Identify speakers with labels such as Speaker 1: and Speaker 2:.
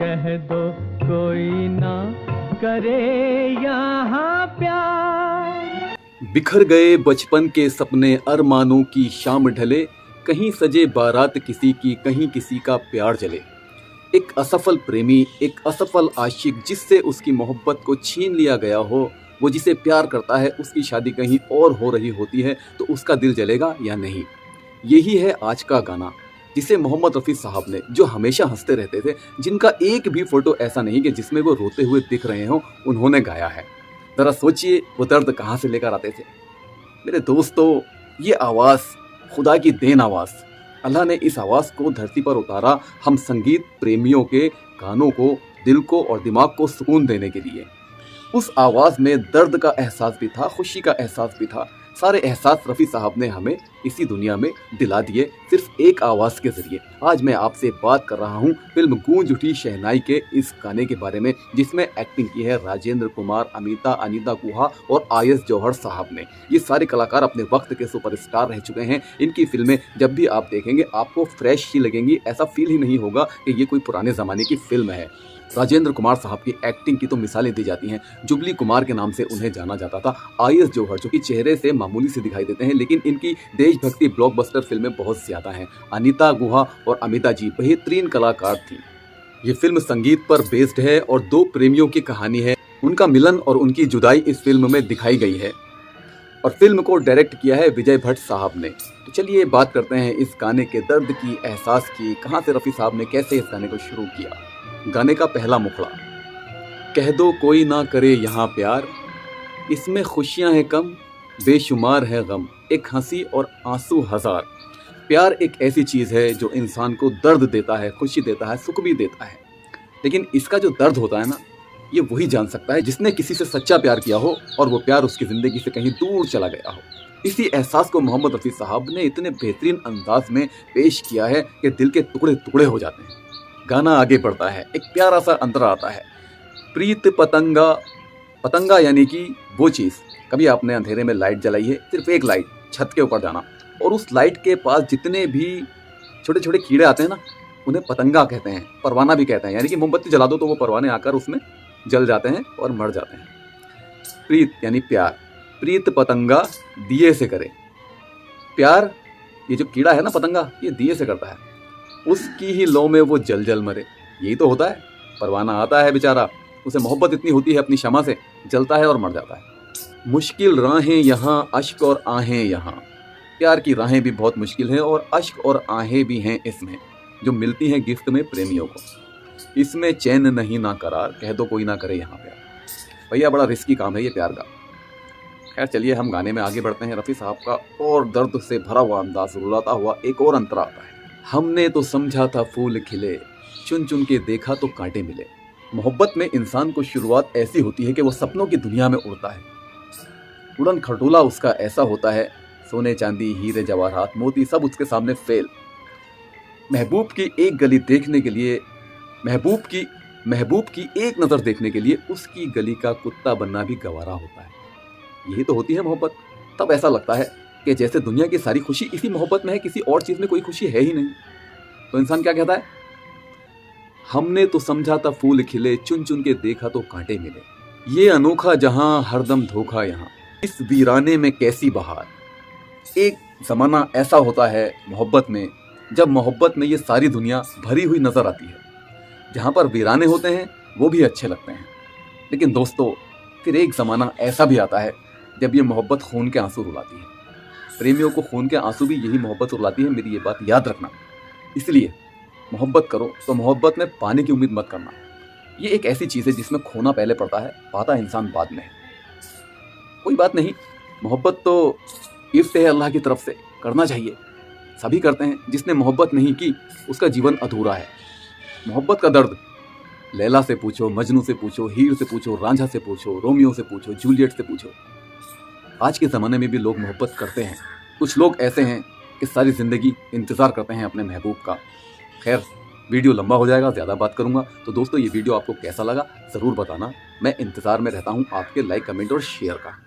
Speaker 1: कह दो कोई ना करे यहाँ प्यार।
Speaker 2: बिखर गए बचपन के सपने अरमानों की शाम ढले, कहीं सजे बारात किसी की, कहीं किसी का प्यार जले। एक असफल प्रेमी, एक असफल आशिक जिससे उसकी मोहब्बत को छीन लिया गया हो, वो जिसे प्यार करता है उसकी शादी कहीं और हो रही होती है तो उसका दिल जलेगा या नहीं। यही है आज का गाना जिसे मोहम्मद रफ़ी साहब ने, जो हमेशा हंसते रहते थे, जिनका एक भी फोटो ऐसा नहीं कि जिसमें वो रोते हुए दिख रहे हों, उन्होंने गाया है। ज़रा सोचिए वो दर्द कहाँ से लेकर आते थे। मेरे दोस्तों, ये आवाज़ खुदा की देन आवाज़, अल्लाह ने इस आवाज़ को धरती पर उतारा हम संगीत प्रेमियों के कानों को, दिल को और दिमाग को सुकून देने के लिए। उस आवाज़ में दर्द का एहसास भी था, खुशी का एहसास भी था। सारे एहसास रफ़ी साहब ने हमें इसी दुनिया में दिला दिए सिर्फ एक आवाज़ के ज़रिए। आज मैं आपसे बात कर रहा हूँ फिल्म गूंज उठी शहनाई के इस गाने के बारे में, जिसमें एक्टिंग की है राजेंद्र कुमार, अमिता, अनीता गुहा और आयस जौहर साहब ने। ये सारे कलाकार अपने वक्त के सुपरस्टार रह चुके हैं। इनकी फिल्में जब भी आप देखेंगे आपको फ्रेश ही लगेंगी, ऐसा फील ही नहीं होगा कि ये कोई पुराने ज़माने की फिल्म है। राजेंद्र कुमार साहब की एक्टिंग की तो मिसालें दी जाती हैं। जुबली कुमार के नाम से उन्हें जाना जाता था। आयस जौहर, जो कि चेहरे से मामूली से दिखाई देते हैं लेकिन इनकी देशभक्ति ब्लॉकबस्टर फिल्में बहुत ज़्यादा हैं। अनीता गुहा और अमिता जी बेहतरीन कलाकार थी। ये फिल्म संगीत पर बेस्ड है और दो प्रेमियों की कहानी है। उनका मिलन और उनकी जुदाई इस फिल्म में दिखाई गई है और फिल्म को डायरेक्ट किया है विजय भट्ट साहब ने। तो चलिए बात करते हैं इस गाने के दर्द की, एहसास की, कहाँ से रफ़ी साहब ने कैसे इस गाने को शुरू किया। गाने का पहला मुखड़ा, कह दो कोई ना करे यहाँ प्यार, इसमें खुशियाँ हैं कम, बेशुमार है गम, एक हंसी और आंसू हजार। प्यार एक ऐसी चीज़ है जो इंसान को दर्द देता है, खुशी देता है, सुख भी देता है। लेकिन इसका जो दर्द होता है ना, ये वही जान सकता है जिसने किसी से सच्चा प्यार किया हो और वो प्यार उसकी ज़िंदगी से कहीं दूर चला गया हो। इसी एहसास को मोहम्मद रफ़ी साहब ने इतने बेहतरीन अंदाज में पेश किया है कि दिल के टुकड़े टुकड़े हो जाते हैं। गाना आगे बढ़ता है, एक प्यारा सा अंतरा आता है। प्रीत पतंगा, पतंगा यानी कि वो चीज़, कभी आपने अंधेरे में लाइट जलाई है, सिर्फ एक लाइट, छत के ऊपर जाना और उस लाइट के पास जितने भी छोटे छोटे कीड़े आते हैं ना, उन्हें पतंगा कहते हैं, परवाना भी कहते हैं। यानी कि मोमबत्ती जला दो तो वो परवाने आकर उसमें जल जाते हैं और मर जाते हैं। प्रीत यानी प्यार, प्रीत पतंगा दिए से करे। प्यार, ये जो कीड़ा है ना पतंगा, ये दिए से करता है, उसकी ही लौ में वो जल जल मरे। यही तो होता है। परवाना आता है बेचारा, उसे मोहब्बत इतनी होती है अपनी शमा से, जलता है और मर जाता है। मुश्किल राहें यहाँ, अश्क और आहें यहाँ। प्यार की राहें भी बहुत मुश्किल हैं और अश्क और आहें भी हैं इसमें, जो मिलती हैं गिफ्ट में प्रेमियों को। इसमें चैन नहीं ना करार, कह दो कोई ना करे यहाँ प्यार। भैया बड़ा रिस्की काम है ये प्यार का। खैर चलिए हम गाने में आगे बढ़ते हैं। रफ़ी साहब का और दर्द से भरा हुआ अंदाज रुलाता हुआ एक और अंतरा आता है। हमने तो समझा था फूल खिले, चुन चुन के देखा तो कांटे मिले। मोहब्बत में इंसान को शुरुआत ऐसी होती है कि वो सपनों की दुनिया में उड़ता है। उड़न खटोला उसका ऐसा होता है, सोने चांदी हीरे जवाहरात मोती सब उसके सामने फेल। महबूब की एक गली देखने के लिए, महबूब की एक नज़र देखने के लिए उसकी गली का कुत्ता बनना भी गवारा होता है। यही तो होती है मोहब्बत। तब ऐसा लगता है कि जैसे दुनिया की सारी खुशी इसी मोहब्बत में है, किसी और चीज़ में कोई खुशी है ही नहीं। तो इंसान क्या कहता है, हमने तो समझा था फूल खिले, चुन चुन के देखा तो कांटे मिले। ये अनोखा जहां, हरदम धोखा यहाँ, इस वीराने में कैसी बहार। एक ज़माना ऐसा होता है मोहब्बत में, जब मोहब्बत में ये सारी दुनिया भरी हुई नज़र आती है। जहाँ पर वीराने होते हैं वो भी अच्छे लगते हैं। लेकिन दोस्तों, फिर एक ज़माना ऐसा भी आता है जब ये मोहब्बत खून के आंसू रुलाती है। प्रेमियों को खून के आंसू भी यही मोहब्बत रुलाती है, मेरी ये बात याद रखना। इसलिए मोहब्बत करो तो मोहब्बत में पाने की उम्मीद मत करना। ये एक ऐसी चीज़ है जिसमें खोना पहले पड़ता है, पाता इंसान बाद में है। कोई बात नहीं, मोहब्बत तो गिफ्ट है अल्लाह की तरफ से, करना चाहिए, सभी करते हैं। जिसने मोहब्बत नहीं की उसका जीवन अधूरा है। मोहब्बत का दर्द लैला से पूछो, मजनू से पूछो, हीर से पूछो, रांझा से पूछो, रोमियो से पूछो, जूलियट से पूछो। आज के ज़माने में भी लोग मोहब्बत करते हैं। कुछ लोग ऐसे हैं कि सारी ज़िंदगी इंतज़ार करते हैं अपने महबूब का। खैर वीडियो लंबा हो जाएगा, ज़्यादा बात करूंगा। तो दोस्तों, ये वीडियो आपको कैसा लगा ज़रूर बताना। मैं इंतज़ार में रहता हूँ आपके लाइक, कमेंट और शेयर का।